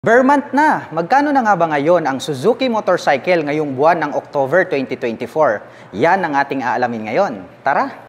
Bare month na! Magkano na nga ba ngayon ang Suzuki motorcycle ngayong buwan ng October 2024? Yan ang ating aalamin ngayon. Tara!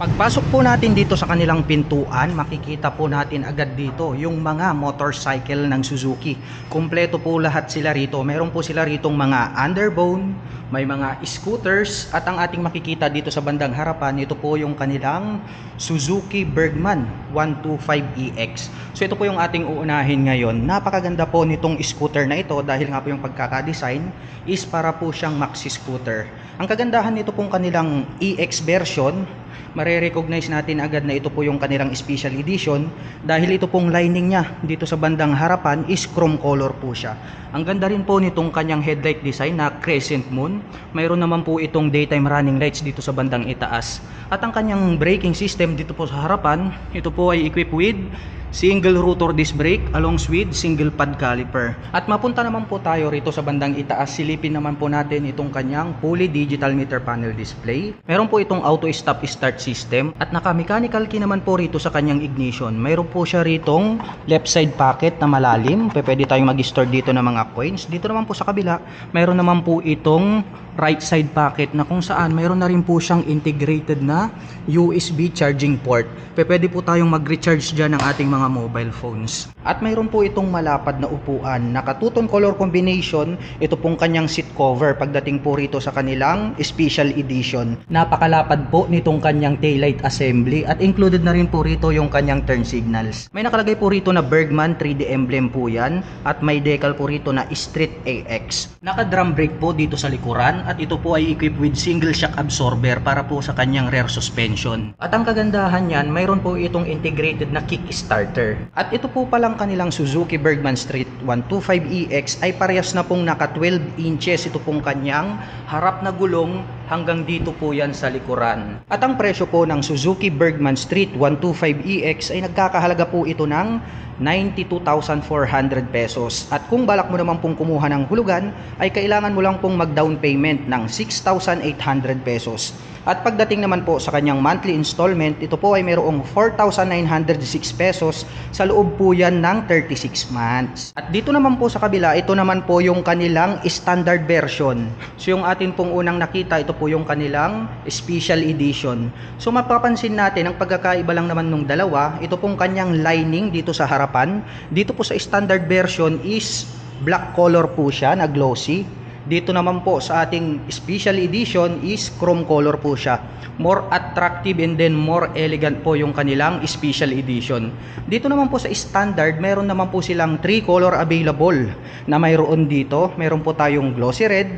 Pagpasok po natin dito sa kanilang pintuan, makikita po natin agad dito yung mga motorcycle ng Suzuki. Kumpleto po lahat sila rito. Meron po sila ritong mga underbone, may mga scooters, at ang ating makikita dito sa bandang harapan, ito po yung kanilang Suzuki Bergman 125EX. So ito po yung ating uunahin ngayon. Napakaganda po nitong scooter na ito dahil nga po yung pagkakadesign is para po siyang maxi scooter. Ang kagandahan nito pong kanilang EX version, mare-recognize natin agad na ito po yung kanilang special edition dahil ito pong lining niya dito sa bandang harapan is chrome color po siya. Ang ganda rin po nitong kanyang headlight design na crescent moon. Mayroon naman po itong daytime running lights dito sa bandang itaas. At ang kanyang braking system dito po sa harapan, ito po ay equipped with single rotor disc brake along with single pad caliper. At mapunta naman po tayo rito sa bandang itaas. Silipin naman po natin itong kanyang fully digital meter panel display. Meron po itong auto stop start system at naka-mechanical key naman po rito sa kanyang ignition. Meron po siya ritong left side pocket na malalim. Pwede tayong mag-store dito ng mga coins. Dito naman po sa kabila, meron naman po itong right side pocket na kung saan meron na rin po siyang integrated na USB charging port. Pwede po tayong mag-recharge dyan ng ating mga mobile phones. At mayroon po itong malapad na upuan. Naka two-tone color combination. Ito pong kanyang seat cover pagdating po rito sa kanilang special edition. Napakalapad po nitong kanyang taillight assembly at included na rin po rito yung kanyang turn signals. May nakalagay po rito na Bergman 3D emblem po yan at may decal po rito na Street AX. Naka drum brake po dito sa likuran at ito po ay equipped with single shock absorber para po sa kanyang rear suspension. At ang kagandahan niyan, mayroon po itong integrated na kickstarter. At ito po palang kanilang Suzuki Bergman Street 125EX ay parehas na pong naka 12 inches ito pong kanyang harap na gulong hanggang dito po yan sa likuran. At ang presyo po ng Suzuki Bergman Street 125EX ay nagkakahalaga po ito ng 92,400 pesos. At kung balak mo naman pong kumuha ng hulugan, ay kailangan mo lang pong mag-down payment ng 6,800 pesos. At pagdating naman po sa kanyang monthly installment, ito po ay mayroong 4,906 pesos sa loob po yan ng 36 months. At dito naman po sa kabila, ito naman po yung kanilang standard version. So yung atin pong unang nakita, ito po yung kanilang special edition. So mapapansin natin, ang pagkakaiba lang naman nung dalawa, ito pong kanyang lining dito sa harapan. Dito po sa standard version is black color po siya na glossy. Dito naman po sa ating special edition is chrome color po siya. More attractive and then more elegant po yung kanilang special edition. Dito naman po sa standard, meron naman po silang 3 color available na mayroon dito. Meron po tayong glossy red,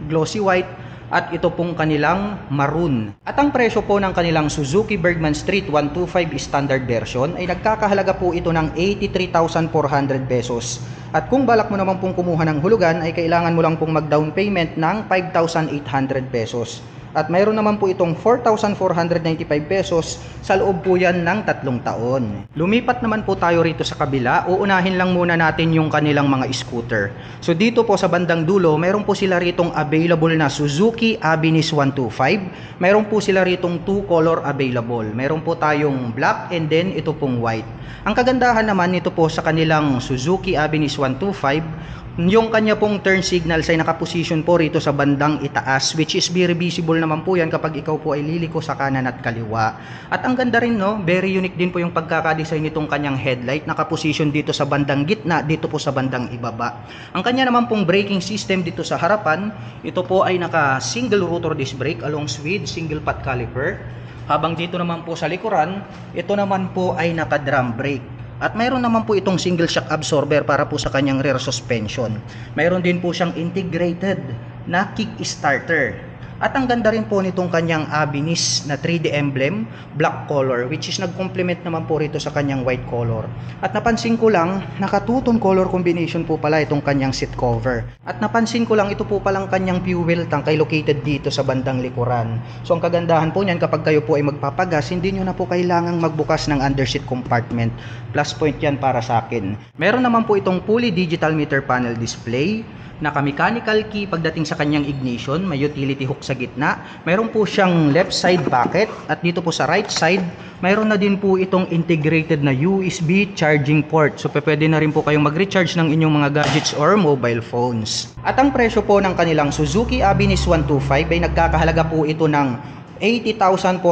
glossy white, at ito pong kanilang maroon. At ang presyo po ng kanilang Suzuki Bergman Street 125 standard version ay nagkakahalaga po ito ng 83,400 pesos. At kung balak mo naman pong kumuha ng hulugan ay kailangan mo lang pong mag-down payment ng 5,800 pesos. At mayroon naman po itong 4,495 pesos sa loob po yan ng 3 taon. Lumipat naman po tayo rito sa kabila. Uunahin lang muna natin yung kanilang mga scooter. So dito po sa bandang dulo, mayroon po sila ritong available na Suzuki Abinis 125. Mayroon po sila ritong 2 color available. Mayroon po tayong black and then ito pong white. Ang kagandahan naman nito po sa kanilang Suzuki Abinis 125, yung kanya pong turn signals ay nakaposition po rito sa bandang itaas, which is very visible naman po yan kapag ikaw po ay liliko sa kanan at kaliwa. At ang ganda rin, no, very unique din po yung pagkakadesign nitong kanyang headlight, nakaposition dito sa bandang gitna, dito po sa bandang ibaba. Ang kanya naman pong braking system dito sa harapan, ito po ay naka single rotor disc brake along with single pad caliper. Habang dito naman po sa likuran, ito naman po ay naka drum brake. At mayroon naman po itong single shock absorber para po sa kanyang rear suspension. Mayroon din po siyang integrated na kick starter. At ang ganda rin po nitong kanyang Abinis na 3D emblem, black color, which is nag-complement naman po rito sa kanyang white color. At napansin ko lang, naka-two-tone color combination po pala itong kanyang seat cover. At napansin ko lang, ito po palang kanyang fuel tank ay located dito sa bandang likuran. So ang kagandahan po niyan, kapag kayo po ay magpapagas, hindi nyo na po kailangang magbukas ng underseat compartment. Plus point yan para sa akin. Meron naman po itong fully digital meter panel display, naka-mechanical key pagdating sa kanyang ignition, may utility hook sa gitna, mayroon po siyang left side bucket, at dito po sa right side, mayroon na din po itong integrated na USB charging port. So pwede na rin po kayong mag-recharge ng inyong mga gadgets or mobile phones. At ang presyo po ng kanilang Suzuki Abinis 125 ay nagkakahalaga po ito ng 80,400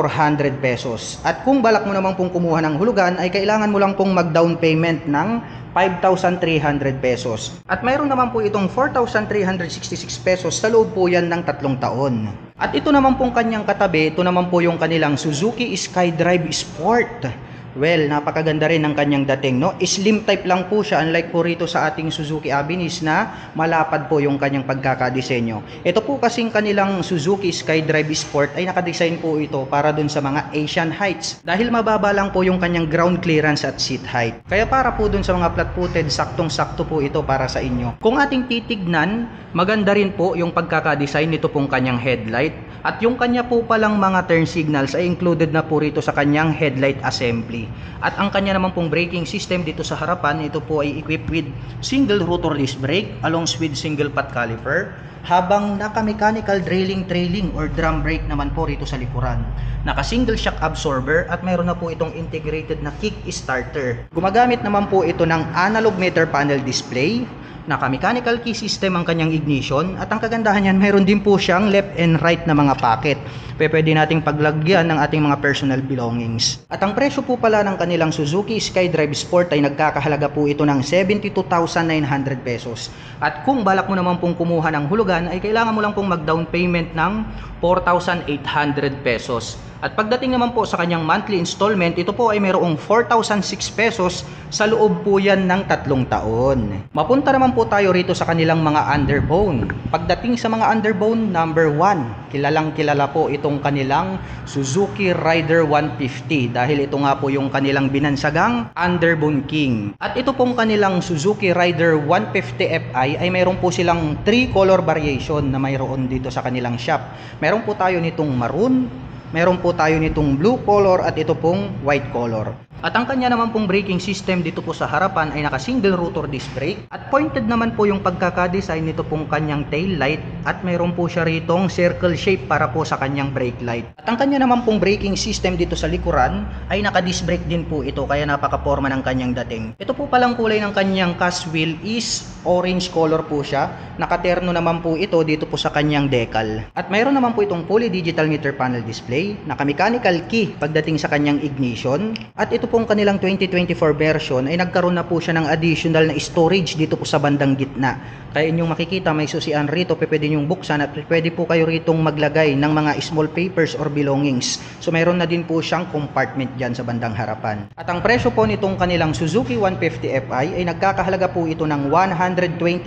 pesos. At kung balak mo naman pong kumuha ng hulugan, ay kailangan mo lang pong mag-down payment ng 5,300 pesos. At mayroon naman po itong 4,366 pesos sa loob po yan ng 3 taon. At ito naman pong kanyang katabi, ito naman po yung kanilang Suzuki SkyDrive Sport. Well, napakaganda rin ng kanyang dating, no? Slim type lang po siya, unlike po rito sa ating Suzuki Abinis na malapad po yung kanyang pagkakadesenyo. Ito po kasing kanilang Suzuki SkyDrive Sport ay nakadesign po ito para dun sa mga Asian heights. Dahil mababa lang po yung kanyang ground clearance at seat height. Kaya para po dun sa mga flat-footed, saktong-sakto po ito para sa inyo. Kung ating titignan, maganda rin po yung pagkakadesign nito pong kanyang headlight. At yung kanya po palang mga turn signals ay included na po rito sa kanyang headlight assembly. At ang kanya naman pong braking system dito sa harapan, ito po ay equipped with single rotor disc brake along with single pot caliper, habang naka-mechanical trailing or drum brake naman po rito sa likuran. Naka-single shock absorber at mayroon na po itong integrated na kick starter. Gumagamit naman po ito ng analog meter panel display, naka-mechanical key system ang kanyang ignition, at ang kagandahan niyan, mayroon din po siyang left and right na mga pocket. Pwede nating paglagyan ng ating mga personal belongings. At ang presyo po pala ng kanilang Suzuki SkyDrive Sport ay nagkakahalaga po ito ng 72,900 pesos. At kung balak mo naman pong kumuha ng hulugan, ay kailangan mo lang pong mag-down payment ng 4,800 pesos. At pagdating naman po sa kanyang monthly installment, ito po ay mayroong 4,006 pesos sa loob po yan ng 3 taon. Mapunta naman po tayo rito sa kanilang mga underbone. Pagdating sa mga underbone, number 1, kilalang kilala po itong kanilang Suzuki Rider 150 dahil ito nga po yung kanilang binansagang underbone king. At ito pong kanilang Suzuki Rider 150 Fi ay mayroon po silang 3 color variation na mayroon dito sa kanilang shop. Meron po tayo nitong maroon, meron po tayo nitong blue color at ito pong white color. At ang kanya naman pong braking system dito po sa harapan ay naka-single rotor disc brake, at pointed naman po yung pagkakadesign nito pong kanyang tail light, at mayroon po siya ritong circle shape para po sa kanyang brake light. At ang kanya naman pong braking system dito sa likuran ay naka-disc brake din po ito, kaya napaka-forma ng kanyang dating. Ito po palang kulay ng kanyang cast wheel is orange color po siya. Nakaterno naman po ito dito po sa kanyang decal. At mayroon naman po itong fully digital meter panel display, naka-mechanical key pagdating sa kanyang ignition, at ito pong kanilang 2024 version ay nagkaroon na po siya ng additional na storage dito po sa bandang gitna. Kaya inyong makikita may susian rito, pwede nyong buksan at pwede po kayo ritong maglagay ng mga small papers or belongings. So mayroon na din po siyang compartment dyan sa bandang harapan. At ang presyo po nitong kanilang Suzuki 150 Fi ay nagkakahalaga po ito ng 121,900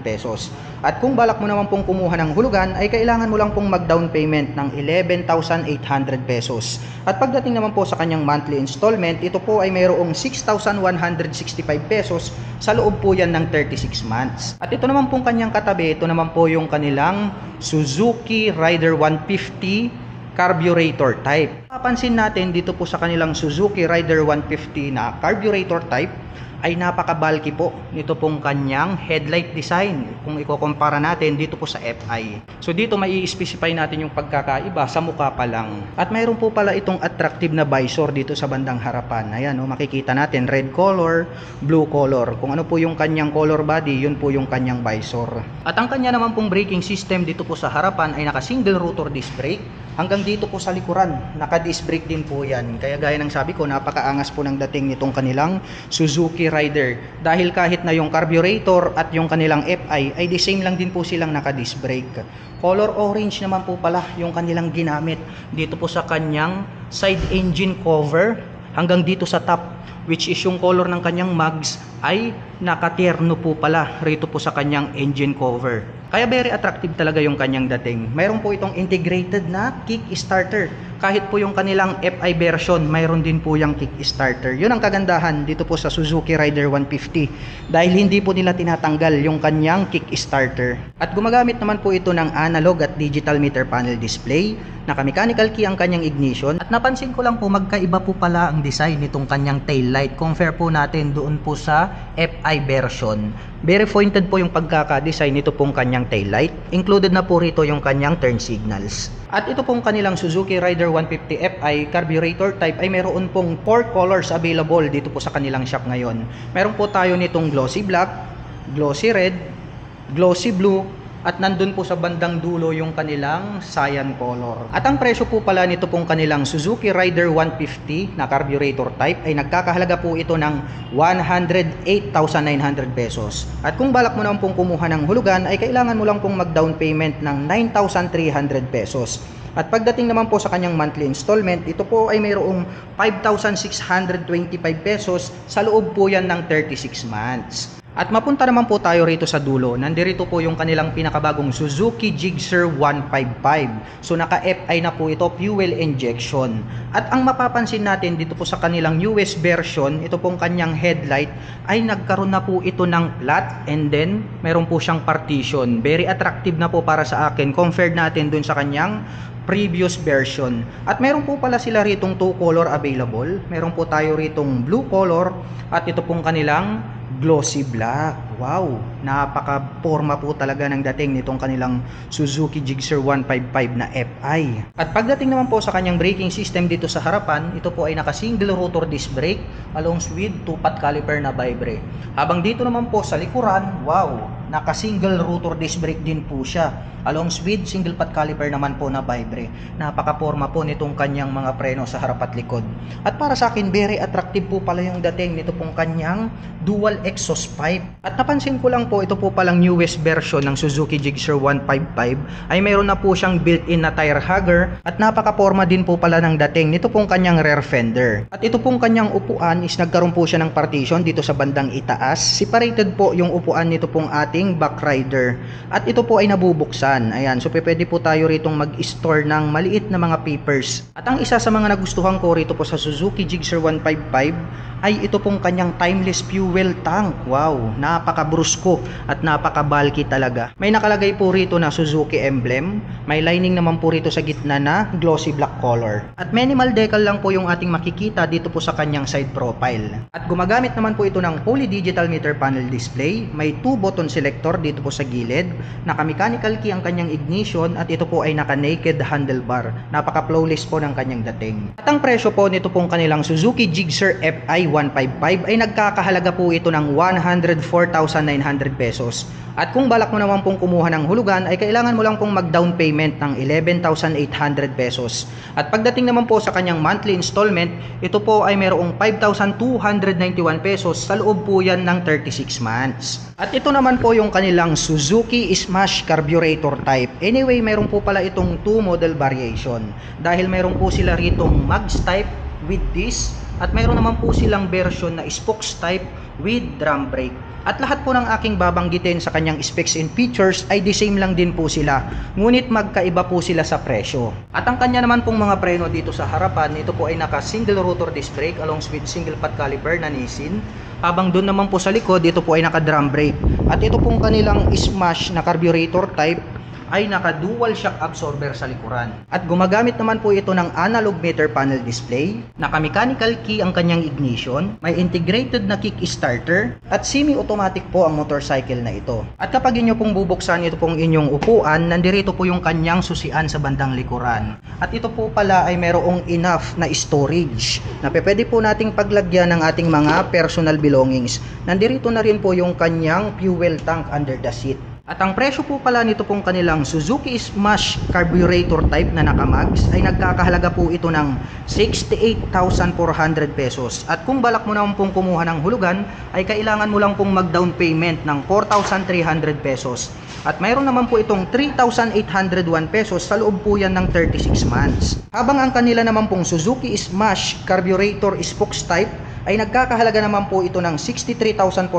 pesos. At kung balak mo naman pong kumuha ng hulugan ay kailangan mo lang pong mag-down payment ng 11,800 pesos. At pagdating naman po sa kanyang monthly installment, ito po ay mayroong 6,165 pesos sa loob po yan ng 36 months. At ito naman pong kanyang katabi, ito naman po yung kanilang Suzuki Rider 150 carburetor type. Papansin natin dito po sa kanilang Suzuki Rider 150 na carburetor type ay napaka-bulky po nito pong kanyang headlight design kung ikukumpara natin dito po sa Fi. So dito may i-specify natin yung pagkakaiba sa mukha pa lang. At mayroon po pala itong attractive na visor dito sa bandang harapan. Ayan, makikita natin red color, blue color. Kung ano po yung kanyang color body, yun po yung kanyang visor. At ang kanya naman pong braking system dito po sa harapan ay naka-single rotor disc brake. Hanggang dito po sa likuran, naka-disc brake din po yan. Kaya gaya ng sabi ko, napakaangas po ng dating nitong kanilang Suzuki Rider. Dahil kahit na yung carburetor at yung kanilang Fi ay the same lang din po silang naka-disc brake. Color orange naman po pala yung kanilang ginamit dito po sa kanyang side engine cover hanggang dito sa top. which is yung color ng kanyang mugs ay nakatierno po pala rito po sa kanyang engine cover. Kaya very attractive talaga yung kanyang dating. Mayroon po itong integrated na kickstarter. Kahit po yung kanilang FI version, mayroon din po yung kickstarter. Yun ang kagandahan dito po sa Suzuki Rider 150 dahil hindi po nila tinatanggal yung kanyang kickstarter. At gumagamit naman po ito ng analog at digital meter panel display. Naka-mechanical key ang kanyang ignition. At napansin ko lang po magkaiba po pala ang design nitong kanyang tail light. Compare po natin doon po sa FI version. Very pointed po yung pagkaka-design nito pong kanyang tail light. Included na po rito yung kanyang turn signals. At ito pong kanilang Suzuki Rider 150 FI carburetor type ay meron pong 4 colors available dito po sa kanilang shop ngayon. Meron po tayo nitong glossy black, glossy red, glossy blue, at nandun po sa bandang dulo yung kanilang cyan color. At ang presyo po pala nito pong kanilang Suzuki Rider 150 na carburetor type ay nagkakahalaga po ito ng 108,900 pesos. At kung balak mo naman pong kumuha ng hulugan ay kailangan mo lang pong mag-down payment ng 9,300 pesos. At pagdating naman po sa kanyang monthly installment, ito po ay mayroong 5,625 pesos, sa loob po yan ng 36 months. At mapunta naman po tayo rito sa dulo. Nandirito po yung kanilang pinakabagong Suzuki Gixxer 155. So naka-FI na po ito, fuel injection. At ang mapapansin natin dito po sa kanilang newest version, ito pong kanyang headlight ay nagkaroon na po ito ng flat and then meron po siyang partition. Very attractive na po para sa akin compared natin dun sa kanyang previous version. At meron po pala sila ritong 2 color available. Meron po tayo ritong blue color at ito pong kanilang glossy black. Wow, napaka-forma po talaga ng dating nitong kanilang Suzuki Gixxer 155 na FI. At pagdating naman po sa kanyang braking system dito sa harapan, ito po ay naka-single rotor disc brake along with 2-pot caliper na vibre. Habang dito naman po sa likuran, wow, naka-single rotor disc brake din po siya along with single pot caliper naman po na vibre. Napaka-forma po nitong kanyang mga preno sa harap at likod. At para sa akin, very attractive po pala yung dating nito pong kanyang dual exhaust pipe. At napansin ko lang po, ito po palang newest version ng Suzuki Gixxer 155 ay mayroon na po siyang built-in na tire hugger at napaka-forma din po pala ng dating nito pong kanyang rear fender. At ito pong kanyang upuan is nagkaroon po siya ng partition dito sa bandang itaas. Separated po yung upuan nito pong ating back rider. At ito po ay nabubuksan. Ayan, so pwede po tayo ritong mag-store ng maliit na mga papers. At ang isa sa mga nagustuhan ko rito po sa Suzuki Gixxer 155 ay ito pong kanyang timeless fuel tank. Wow, napaka-brusko at napaka-bulky talaga. May nakalagay po rito na Suzuki emblem. May lining naman po rito sa gitna na glossy black color. At minimal decal lang po yung ating makikita dito po sa kanyang side profile. At gumagamit naman po ito ng fully digital meter panel display. May 2 button selector dito po sa gilid. Naka-mechanical key ang kanyang ignition at ito po ay naka-naked handlebar. Napaka-flawless po ng kanyang dating. At ang presyo po nito pong kanilang Suzuki Gixxer FI 155 ay nagkakahalaga po ito ng 104,900 pesos. At kung balak mo naman pong kumuha ng hulugan ay kailangan mo lang pong mag-down payment ng 11,800 pesos. At pagdating naman po sa kanyang monthly installment, ito po ay mayroong 5,291 pesos, sa loob po yan ng 36 months. At ito naman po yung kanilang Suzuki Smash carburetor type. Anyway, mayroon po pala itong 2 model variation. Dahil mayroon po sila ritong mugs type with disc at mayroon naman po silang version na spokes type with drum brake. At lahat po ng aking babanggitin sa kanyang specs and features ay the same lang din po sila. Ngunit magkaiba po sila sa presyo. At ang kanya naman pong mga preno dito sa harapan, ito po ay naka single rotor disc brake along with single pot caliper na Nissin. Habang doon naman po sa likod, ito po ay naka drum brake. At ito pong kanilang Smash na carburetor type ay naka dual shock absorber sa likuran. At gumagamit naman po ito ng analog meter panel display, naka-mechanical key ang kanyang ignition, may integrated na kickstarter, at semi-automatic po ang motorcycle na ito. At kapag inyo pong bubuksan ito pong inyong upuan, nandirito po yung kanyang susian sa bandang likuran. At ito po pala ay merong enough na storage na pwede po nating paglagyan ng ating mga personal belongings. Nandirito na rin po yung kanyang fuel tank under the seat. At ang presyo po pala nito pong kanilang Suzuki Smash carburetor type na naka-mags ay nagkakahalaga po ito ng 68,400 pesos. At kung balak mo naman pong kumuha ng hulugan ay kailangan mo lang pong mag-down payment ng 4,300 pesos. At mayroon naman po itong 3,801 pesos, sa loob po yan ng 36 months. Habang ang kanila naman pong Suzuki Smash carburetor spokes type ay nagkakahalaga naman po ito ng 63,400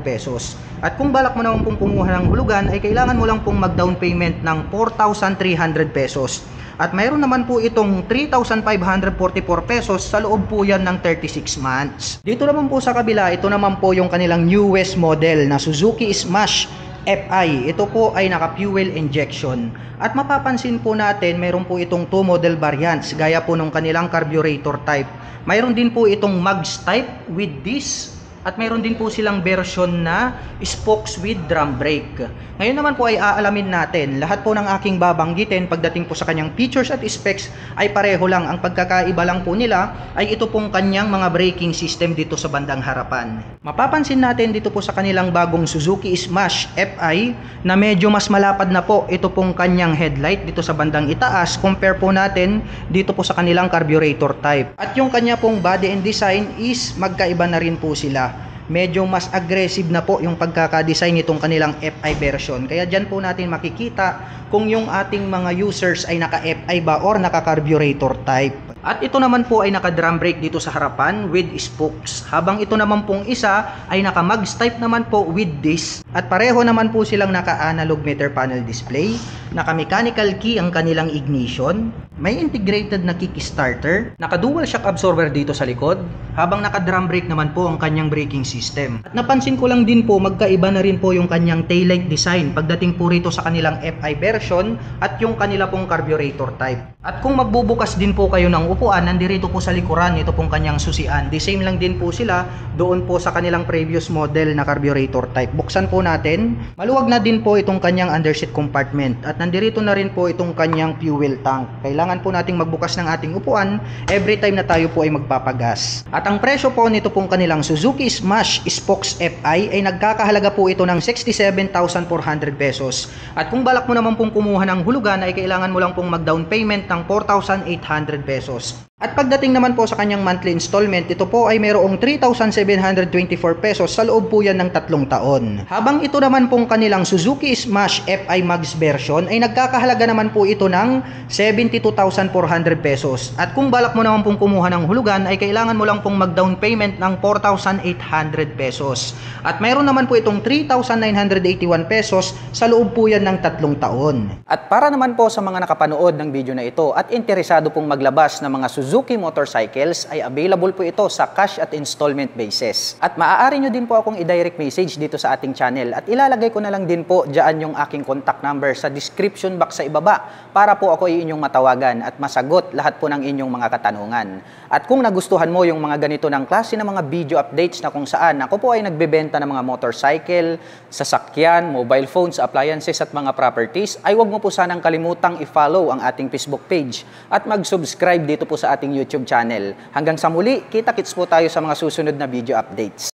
pesos. At kung balak mo naman pong kumuha ng hulugan ay kailangan mo lang pong mag-down payment ng 4,300 pesos. At mayroon naman po itong 3,544 pesos sa loob po yan ng 36 months. Dito naman po sa kabila, ito naman po yung kanilang newest model na Suzuki Smash FI. Ito po ay naka-fuel injection. At mapapansin po natin, mayroon po itong 2 model variants gaya po nung kanilang carburetor type. Mayroon din po itong mags type with this. At mayroon din po silang version na spokes with drum brake. Ngayon naman po ay aalamin natin. Lahat po ng aking babanggitin pagdating po sa kanyang features at specs ay pareho lang. Ang pagkakaiba lang po nila ay ito pong kanyang mga braking system dito sa bandang harapan. Mapapansin natin dito po sa kanilang bagong Suzuki Smash FI na medyo mas malapad na po ito pong kanyang headlight dito sa bandang itaas compare po natin dito po sa kanilang carburetor type. At yung kanya pong body and design is magkaiba na rin po sila. Medyo mas aggressive na po yung pagkakadesign nitong kanilang FI version. Kaya dyan po natin makikita kung yung ating mga users ay naka-FI ba or naka-carburetor type. At ito naman po ay naka-drum brake dito sa harapan with spokes. Habang ito naman pong isa ay naka-mags type naman po with disc. At pareho naman po silang naka-analog meter panel display. Naka-mechanical key ang kanilang ignition. May integrated na kickstarter. Naka-dual shock absorber dito sa likod. Habang naka-drum brake naman po ang kanyang braking system. At napansin ko lang din po magkaiba na rin po yung kanyang taillight design pagdating po rito sa kanilang FI version at yung kanila pong carburetor type. At kung magbubukas din po kayo ng upuan, nandirito po sa likuran ito pong kanyang susian. The same lang din po sila doon po sa kanilang previous model na carburetor type. Buksan po natin. Maluwag na din po itong kanyang underseat compartment at nandirito na rin po itong kanyang fuel tank. Kailangan po nating magbukas ng ating upuan every time na tayo po ay magpapagas. At ang presyo po nito pong kanilang Suzuki Smash Spokes FI ay nagkakahalaga po ito ng 67,400 pesos. At kung balak mo naman pong kumuha ng hulugan ay kailangan mo lang pong mag-down payment ng 4,800 pesos. At pagdating naman po sa kanyang monthly installment, ito po ay mayroong 3,724 pesos sa loob po yan ng 3 taon. Habang ito naman pong kanilang Suzuki Smash FI Max version ay nagkakahalaga naman po ito ng 72,400 pesos. At kung balak mo naman pong kumuha ng hulugan ay kailangan mo lang pong mag-down payment ng 4,800 pesos. At mayroon naman po itong 3,981 pesos sa loob po yan ng 3 taon. At para naman po sa mga nakapanood ng video na ito at interesado pong maglabas ng mga Suzuki motorcycles ay available po ito sa cash at installment basis. At maaari nyo din po akong i-direct message dito sa ating channel at ilalagay ko na lang din po dyan yung aking contact number sa description box sa ibaba para po ako inyong matawagan at masagot lahat po ng inyong mga katanungan. At kung nagustuhan mo yung mga ganito ng klase ng mga video updates na kung saan ako po ay nagbebenta ng mga motorcycle, sasakyan, mobile phones, appliances at mga properties, ay huwag mo po sanang kalimutang i-follow ang ating Facebook page at mag-subscribe dito po sa ating YouTube channel. Hanggang sa muli, kita-kits po tayo sa mga susunod na video updates.